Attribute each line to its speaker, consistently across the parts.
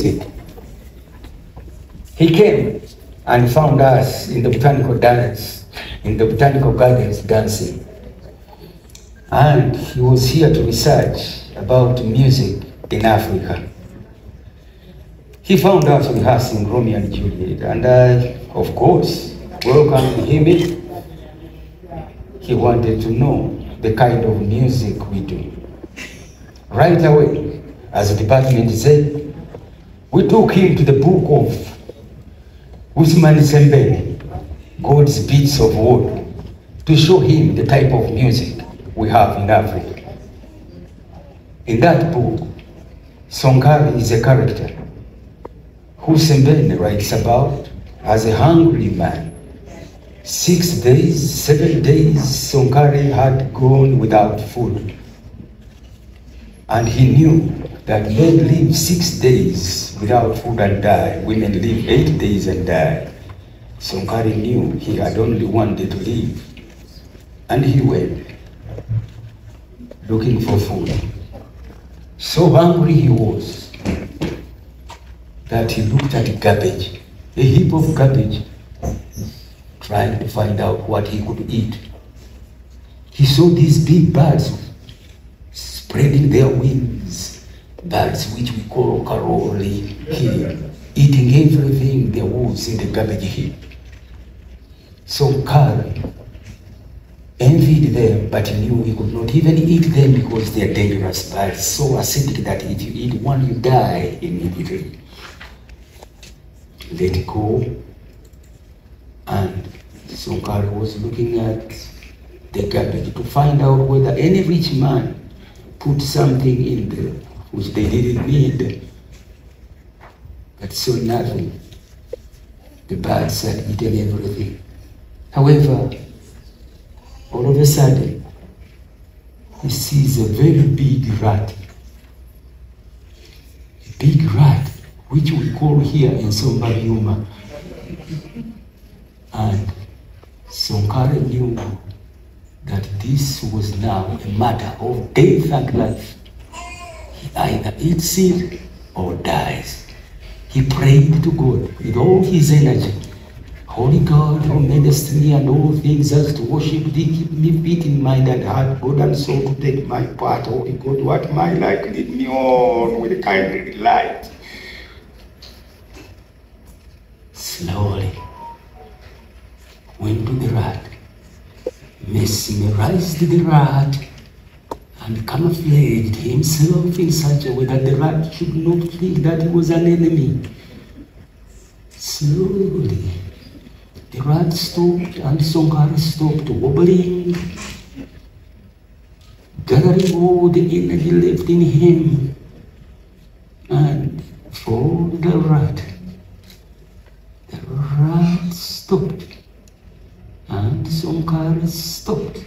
Speaker 1: music. He came and found us in the botanical gardens dancing. And he was here to research about music in Africa. He found us rehearsing Romeo and Juliet, and I, of course, welcomed him in. He wanted to know the kind of music we do. Right away, as the department said, we took him to the book of Usman Sembele, God's Beats of Wood, to show him the type of music we have in Africa. In that book, Sonkari is a character who Sembele writes about as a hungry man. 6 days, 7 days, Sonkari had gone without food. And he knew that men live 6 days without food and die. Women live 8 days and die. Sonkari knew he had only one day to live. And he went looking for food. So hungry he was that he looked at garbage, a heap of garbage, trying to find out what he could eat. He saw these big birds spreading their wings, birds which we call karoli here, eating everything there was in the garbage heap. So Sonkari envied them, but he knew he could not even eat them because they are dangerous birds, so acidic that if you eat one, you die immediately. Let go. And Sonkari was looking at the garbage to find out whether any rich man put something in there which they didn't need. But so nothing. The birds had eaten everything. However, all of a sudden, he sees a very big rat. A big rat, which we call here in Sombabyuma. And Sonkari knew that this was now a matter of death and life. He either eats it or dies. He prayed to God with all his energy. Holy God, who made us me and all things else to worship thee, keep me fit in mind and heart, God and soul to take my part. Holy God, what my life, lead me on with kindly light. Slowly went to the rat, mesmerized the rat, and camouflaged himself in such a way that the rat should not think that he was an enemy. Slowly, the rat stopped and Sonkari stopped wobbling, gathering all the energy left in him, and for the rat stopped, and Sonkari stopped,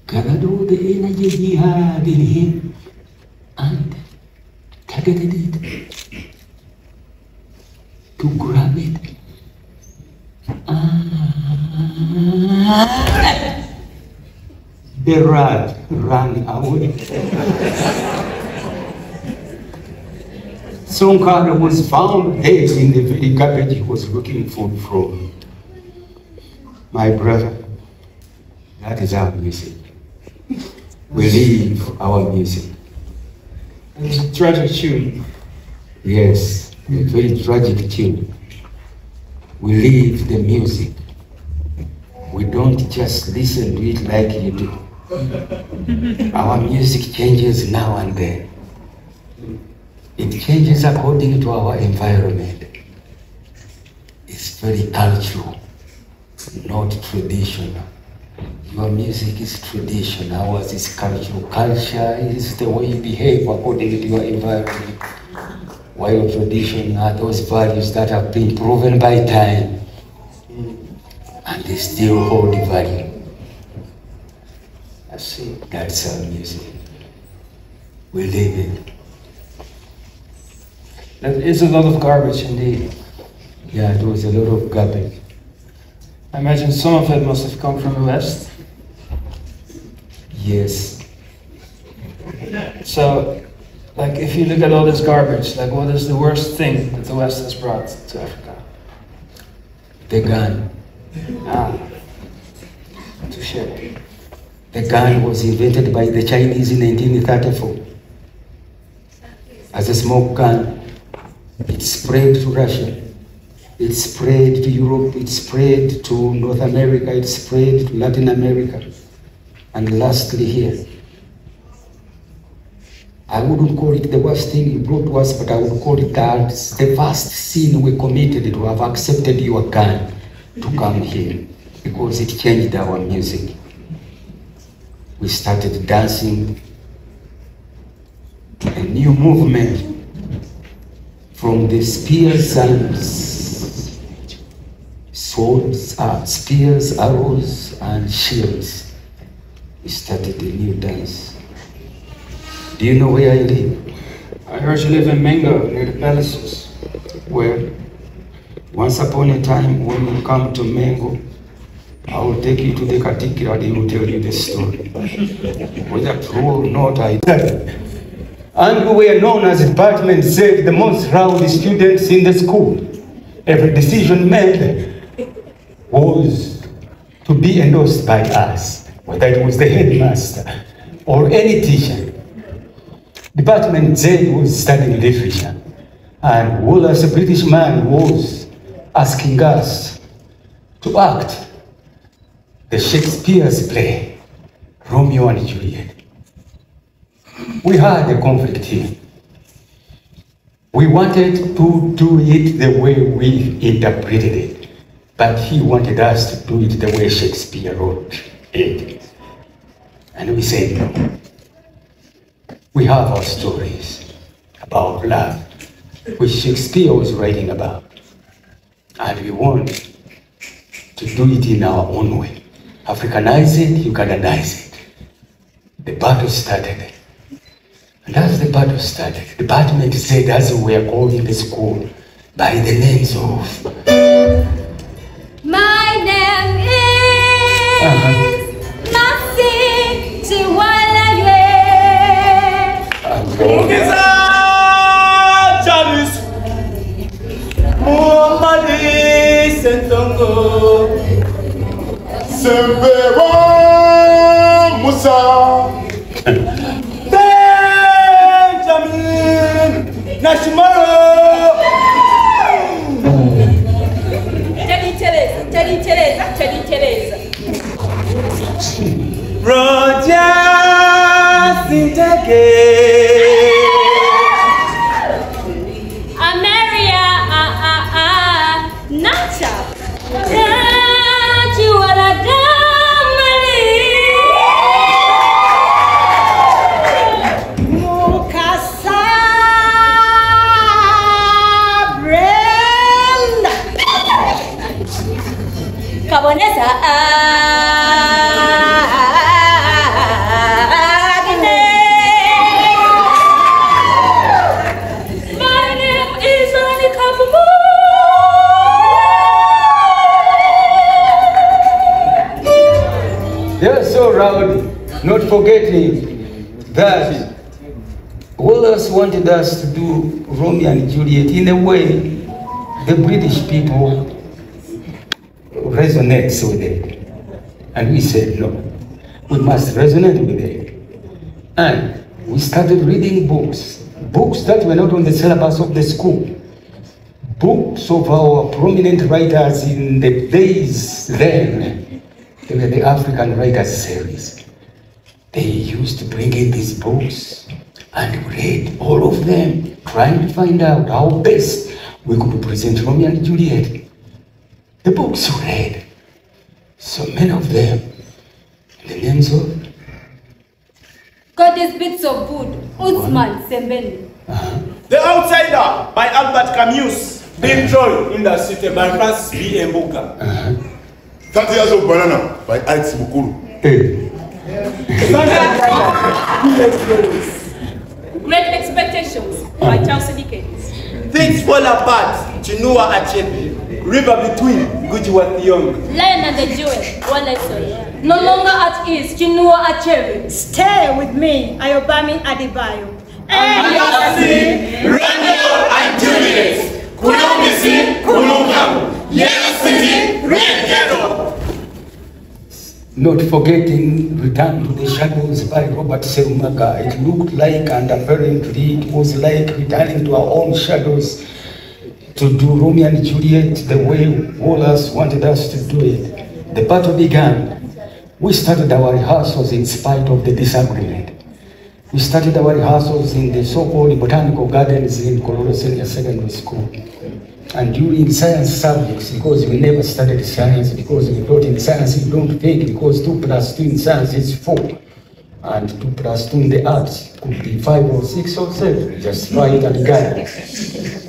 Speaker 1: gathered all the energy he had in him, and targeted it to grab it. The rat ran away. Sonkari was found dead in the very garbage he was looking food from. My brother, that is our music. We live our music.
Speaker 2: It's a tragic tune.
Speaker 1: Yes, a very tragic tune. We live the music. We don't just listen to it like you do. Our music changes now and then. It changes according to our environment. It's very cultural, not traditional. Your music is traditional, ours is cultural. Culture is the way you behave according to your environment. While tradition are those values that have been proven by time, and they still hold value. That's it. That's our music. We live it.
Speaker 2: That is a lot of garbage indeed.
Speaker 1: Yeah, it was a lot of garbage.
Speaker 2: I imagine some of it must have come from the West.
Speaker 1: Yes.
Speaker 2: So, like, if you look at all this garbage, like, what is the worst thing that the West has brought to Africa?
Speaker 1: The gun.
Speaker 2: Touché.
Speaker 1: The gun was invented by the Chinese in 1934 as a smoke gun. It spread to Russia, it spread to Europe, it spread to North America, it spread to Latin America, and lastly here. I wouldn't call it the worst thing you brought to us, but I would call it the first sin we committed to have accepted your gun to come here, because it changed our music. We started dancing a new movement from the spears and swords, spears, arrows, and shields. We started a new dance. Do you know where I live?
Speaker 2: I heard you live in Mango, near the palaces.
Speaker 1: Well, once upon a time, when you come to Mango, I will take you to the kattikiro and he will tell you the story. Whether true or not, I tell you. And we were known as department Z, the most rowdy students in the school. Every decision made was to be endorsed by us, whether it was the headmaster or any teacher. Department Z was studying literature, and Wallace, a British man, was asking us to act the Shakespeare's play, Romeo and Juliet. We had a conflict here. We wanted to do it the way we interpreted it, but he wanted us to do it the way Shakespeare wrote it. And we said no. We have our stories about love, which Shakespeare was writing about, and we want to do it in our own way. Africanize it, Ugandanize it. The battle started. And as the battle started, the department said, as we are called in the school, by the names of...
Speaker 3: My name is Nothing to Walaye.
Speaker 4: Janice Muhammadi Sentongo Sembewa Musa Nashimaro.
Speaker 3: Teddy Teresa.
Speaker 4: Roger Sintake.
Speaker 3: Ameria Nacha.
Speaker 5: Kabonesa
Speaker 3: My name is Anika Bubu.
Speaker 1: They are so rowdy, not forgetting that Wallace wanted us to do Romeo and Juliet in a way the British people resonates with it. And we said, no, we must resonate with it. And we started reading books that were not on the syllabus of the school. Books of our prominent writers in the days then. They were the African Writers Series. They used to bring in these books and read all of them, trying to find out how best we could present Romeo and Juliet. The books we read, so many of them, the names of
Speaker 3: Got these bits of wood. Usman Sembeni.
Speaker 4: The Outsider by Albert Camus. Big Troy in the City by Francis B. Mbuka.
Speaker 6: 30 Years of Banana by Mukulu.
Speaker 1: Hey.
Speaker 3: Great Expectations by Chelsea Dickens.
Speaker 4: Things Fall Apart, Chinua Achebe. River Between, Gucci was Young.
Speaker 3: Lion and the Jewel, Wallace Soya. No longer at ease, Chinua Achebe.
Speaker 5: Stay with me, Ayobami Adebayo.
Speaker 4: Aliasi, Romeo and Juliet, Kulumisi, Kulungamu, Yellow City, Red Ghetto.
Speaker 1: Not forgetting Return to the Shadows by Robert Serumaga. It looked like, and apparently it was like, returning to our own shadows to do Romeo and Juliet the way Wallace wanted us to do it. The battle began. We started our rehearsals in spite of the disagreement. We started our rehearsals in the so-called botanical gardens in Colorado Senior Secondary School. And during science subjects, because we never studied science, because we thought in science you don't think, because 2 plus 2 in science is 4. And 2 plus 2 in the arts could be 5 or 6 or 7, just right and guide.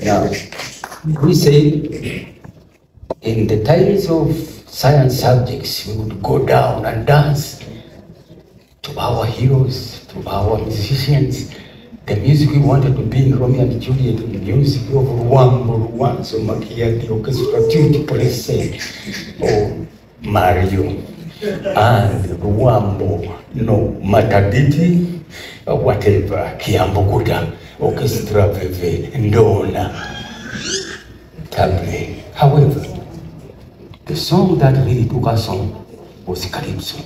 Speaker 1: Now, we say in the times of science subjects, we would go down and dance to our heroes, to our musicians. The music we wanted to be in Romeo and Juliet, the music of Ruambo, so Makia, the orchestra tutti prese, or Mario, and Ruambo, no, Mataditi, or whatever, Kiambokuta, orchestra Veve, Ndona, Table. However, the song that really took us on was Calypso.